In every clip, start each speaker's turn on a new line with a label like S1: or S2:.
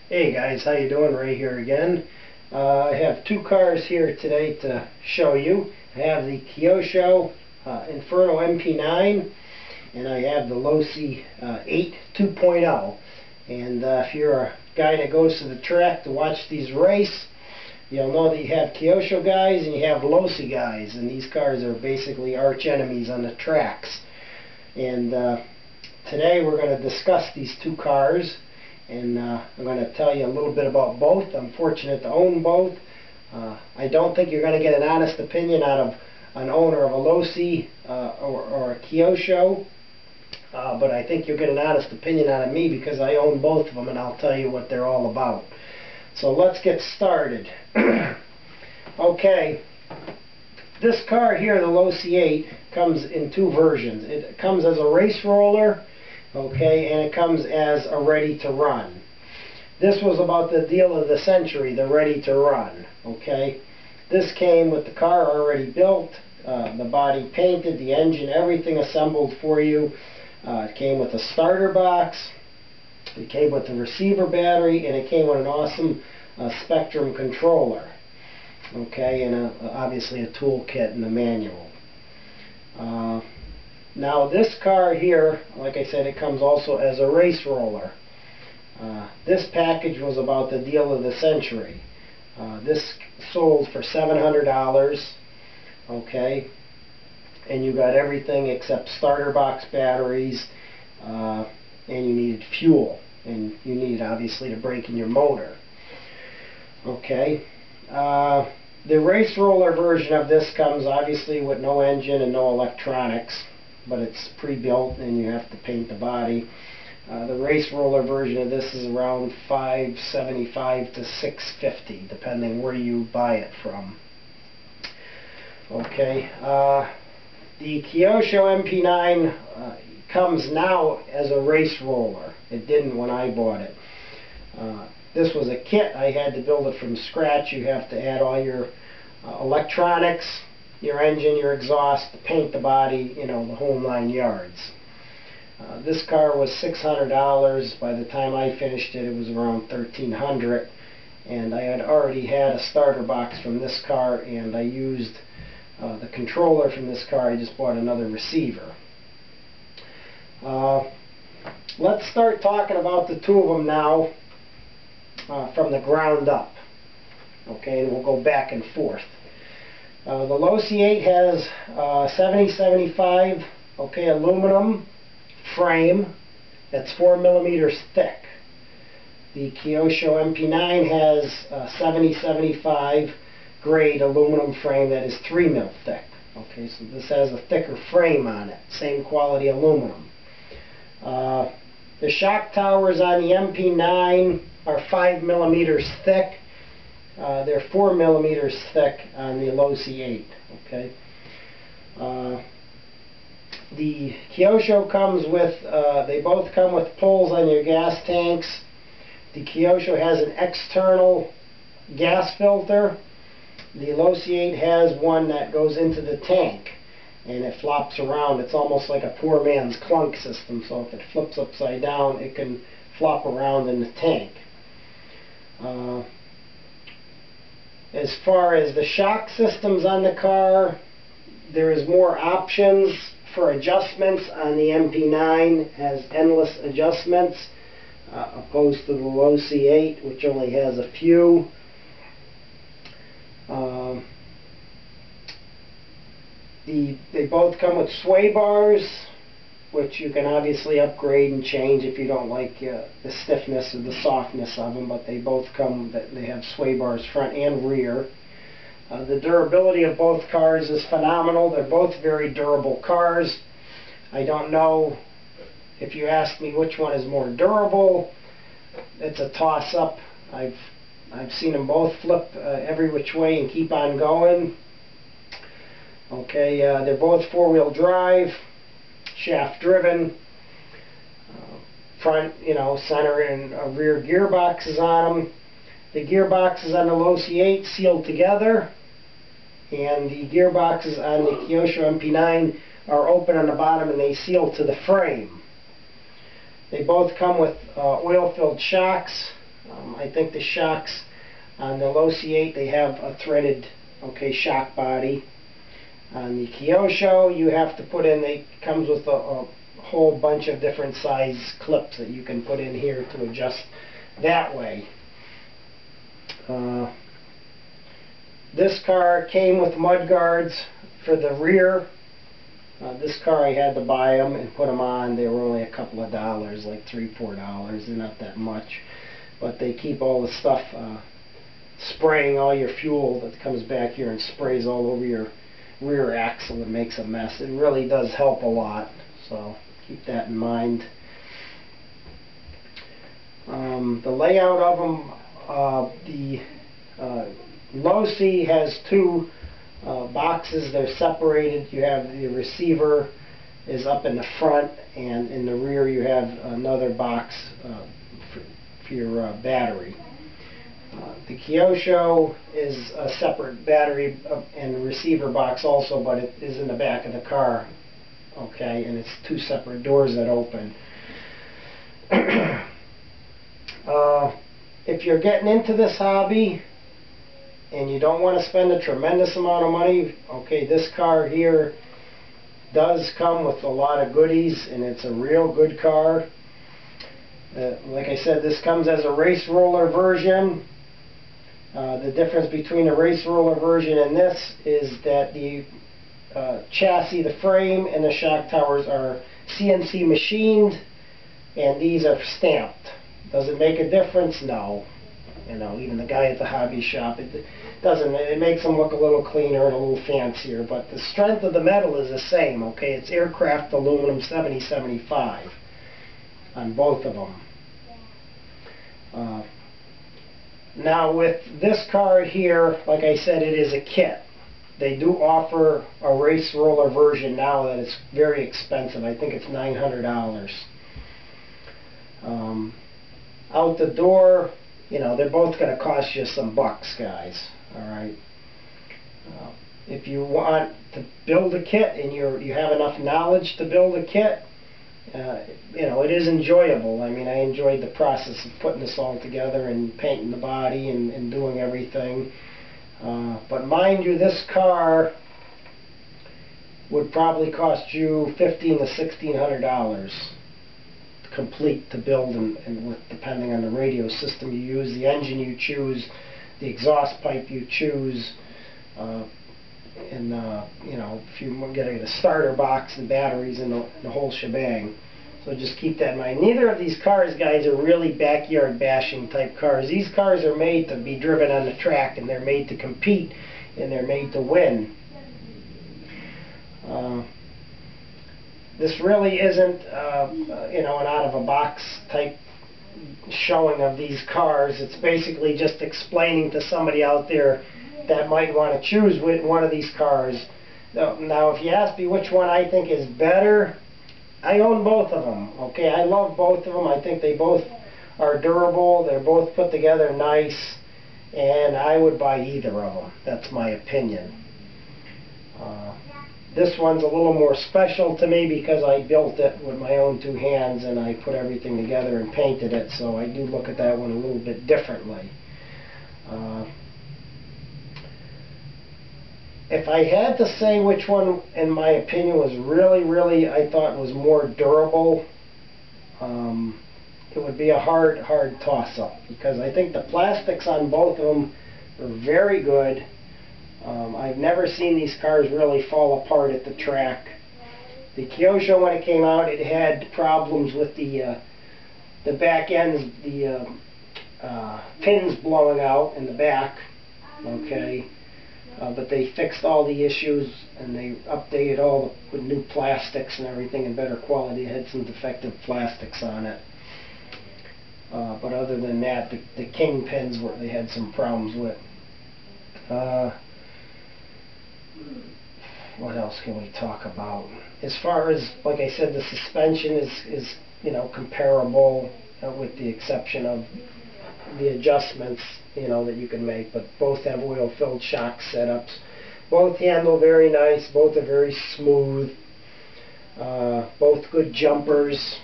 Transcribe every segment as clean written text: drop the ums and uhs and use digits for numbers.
S1: Hey guys, how you doing? Ray here again. I have two cars here today to show you. I have the Kyosho Inferno MP9 and I have the Losi 8 2.0. And if you're a guy that goes to the track to watch these race, you'll know that you have Kyosho guys and you have Losi guys, and these cars are basically arch enemies on the tracks. And today we're going to discuss these two cars. And I'm going to tell you a little bit about both. I'm fortunate to own both. I don't think you're going to get an honest opinion out of an owner of a Losi or a Kyosho, but I think you'll get an honest opinion out of me because I own both of them, and I'll tell you what they're all about. So let's get started. Okay, this car here, the Losi 8, comes in two versions. It comes as a race roller. Okay, and it comes as a ready to run. This was about the deal of the century, the ready to run. Okay, this came with the car already built, the body painted, the engine, everything assembled for you. It came with a starter box, it came with a receiver battery, and it came with an awesome Spectrum controller. Okay, and obviously a toolkit and a manual. Now this car here, like I said, it comes also as a race roller. This package was about the deal of the century. This sold for $700, okay, and you got everything except starter box batteries, and you needed fuel, and you needed obviously to break in your motor. Okay. The race roller version of this comes obviously with no engine and no electronics, but it's pre-built and you have to paint the body. The race roller version of this is around $575 to $650, depending where you buy it from. Okay, the Kyosho MP9 comes now as a race roller. It didn't when I bought it. This was a kit. I had to build it from scratch. You have to add all your electronics, your engine, your exhaust, paint the body, you know, the whole 9 yards. This car was $600. By the time I finished it, it was around $1,300, and I had already had a starter box from this car, and I used the controller from this car. I just bought another receiver. Let's start talking about the two of them now from the ground up. Okay, and we'll go back and forth. The Losi 8 has 70-75, okay, aluminum frame that's 4 millimeters thick. The Kyosho MP9 has 70-75 grade aluminum frame that is 3 mil thick. Okay, so this has a thicker frame on it, same quality aluminum. The shock towers on the MP9 are 5 millimeters thick. They're 4 millimeters thick on the Losi 8. Okay. The Kyosho comes with, they both come with pulls on your gas tanks. The Kyosho has an external gas filter. The Losi 8 has one that goes into the tank, and it flops around. It's almost like a poor man's clunk system, so if it flips upside down, it can flop around in the tank. As far as the shock systems on the car, there is more options for adjustments on the MP9. It has endless adjustments, opposed to the Losi 8, which only has a few. They both come with sway bars, which you can obviously upgrade and change if you don't like the stiffness or the softness of them, but they both come, they have sway bars front and rear. The durability of both cars is phenomenal. They're both very durable cars. I don't know if you ask me which one is more durable. It's a toss-up. I've seen them both flip every which way and keep on going. Okay, they're both four-wheel drive, shaft driven, front, you know, center and rear gearboxes on them. The gearboxes on the Losi 8 sealed together, and the gearboxes on the Kyosho MP9 are open on the bottom and they seal to the frame. They both come with oil-filled shocks. I think the shocks on the Losi 8, they have a threaded, shock body. On the Kyosho, you have to put in, it comes with a whole bunch of different size clips that you can put in here to adjust that way. This car came with mud guards for the rear. This car I had to buy them and put them on. They were only a couple of dollars, like $3, $4. They're not that much. But they keep all the stuff, spraying all your fuel that comes back here and sprays all over your rear axle and makes a mess. It really does help a lot. So keep that in mind. The layout of them, the Losi has two boxes. They're separated. You have the receiver is up in the front, and in the rear you have another box for your battery. The Kyosho is a separate battery and receiver box also, but it is in the back of the car. Okay, and it's two separate doors that open. If you're getting into this hobby and you don't want to spend a tremendous amount of money, okay, this car here does come with a lot of goodies, and it's a real good car. Like I said, this comes as a race roller version. The difference between a race roller version and this is that the chassis, the frame, and the shock towers are CNC machined, and these are stamped. Does it make a difference? No. You know, even the guy at the hobby shop, it doesn't. It makes them look a little cleaner and a little fancier, but the strength of the metal is the same. Okay, it's aircraft aluminum 7075 on both of them. Now with this car here, like I said, it is a kit. They do offer a race roller version now that is very expensive. I think it's $900. Out the door, you know, they're both going to cost you some bucks, guys. Alright. If you want to build a kit and you have enough knowledge to build a kit, you know, it is enjoyable. I mean, I enjoyed the process of putting this all together and painting the body and doing everything. But mind you, this car would probably cost you $1,500 to $1,600 complete to build, and with, depending on the radio system you use, the engine you choose, the exhaust pipe you choose, and you know, if you get a starter box, the batteries, and the whole shebang. So just keep that in mind. Neither of these cars, guys, are really backyard bashing type cars. These cars are made to be driven on the track, and they're made to compete, and they're made to win. This really isn't, you know, an out-of-a-box type showing of these cars. It's basically just explaining to somebody out there that might want to choose one of these cars. Now, if you ask me which one I think is better, I own both of them. Okay, I love both of them. I think they both are durable. They're both put together nice, and I would buy either of them. That's my opinion. This one's a little more special to me because I built it with my own two hands, and I put everything together and painted it, so I do look at that one a little bit differently. If I had to say which one, in my opinion, was really, I thought was more durable, it would be a hard toss-up, because I think the plastics on both of them are very good. I've never seen these cars really fall apart at the track. The Kyosho, when it came out, it had problems with the back ends, the pins blowing out in the back. Okay, but they fixed all the issues, and they updated all with new plastics and everything and better quality. It had some defective plastics on it. But other than that, the king pins they had some problems with. What else can we talk about? As far as, like I said, the suspension is you know, comparable, with the exception of the adjustments, you know, that you can make. But both have oil-filled shock setups. Both handle very nice. Both are very smooth. Both good jumpers.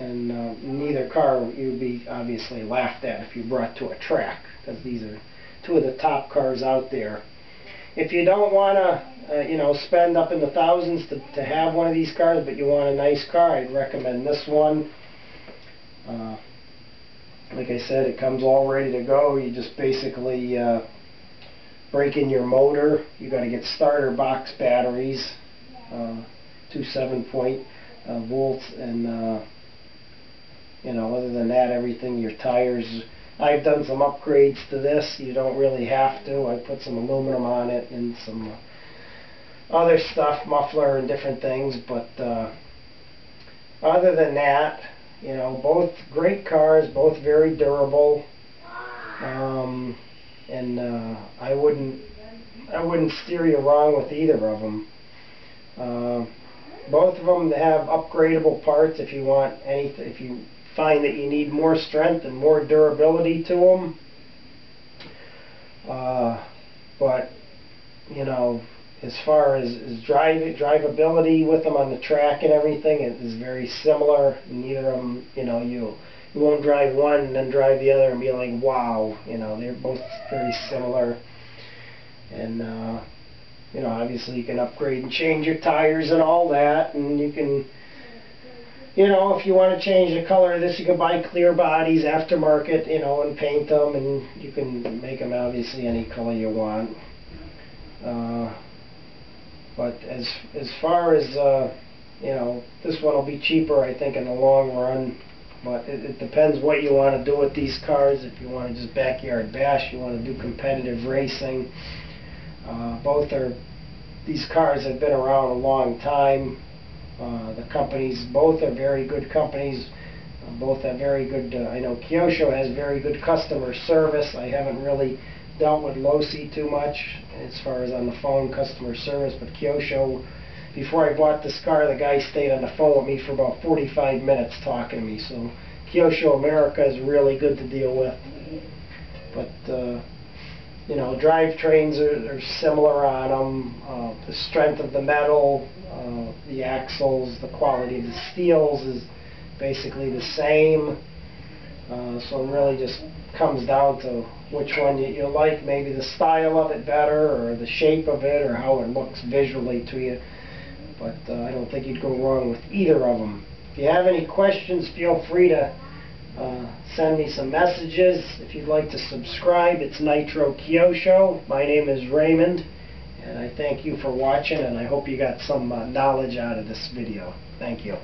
S1: and neither car you'd be obviously laughed at if you brought to a track, because these are two of the top cars out there. If you don't want to you know, spend up in the thousands to have one of these cars, but you want a nice car, I'd recommend this one. Like I said, it comes all ready to go. You just basically break in your motor. You got to get starter box batteries, 2 7-point volts, and you know, other than that, everything, your tires. I've done some upgrades to this. You don't really have to. I put some aluminum on it and some other stuff, muffler and different things, but other than that, you know, both great cars, both very durable, and I wouldn't steer you wrong with either of them. Both of them have upgradable parts if you want anything. If you find that you need more strength and more durability to them, but you know, as far as drivability with them on the track and everything, it is very similar. Neither of them, you know, you won't drive one and then drive the other and be like, wow, you know, they're both very similar. And you know, obviously you can upgrade and change your tires and all that, and you can, you know, if you want to change the color of this, you can buy clear bodies aftermarket, you know, and paint them, and you can make them obviously any color you want. But as far as you know, this one will be cheaper, I think, in the long run. But it depends what you want to do with these cars. If you want to just backyard bash, you want to do competitive racing. These cars have been around a long time. The companies, both are very good companies. Both have very good, I know Kyosho has very good customer service. I haven't really dealt with Losi too much as far as on the phone customer service, but Kyosho, before I bought this car, the guy stayed on the phone with me for about 45 minutes talking to me. So Kyosho America is really good to deal with. But you know, drivetrains are similar on them. The strength of the metal, the axles, the quality of the steels is basically the same. So it really just comes down to which one you like, maybe the style of it better, or the shape of it, or how it looks visually to you. But I don't think you'd go wrong with either of them. If you have any questions, feel free to send me some messages. If you'd like to subscribe, it's Nitro Kyosho. My name is Raymond, and I thank you for watching, and I hope you got some knowledge out of this video. Thank you.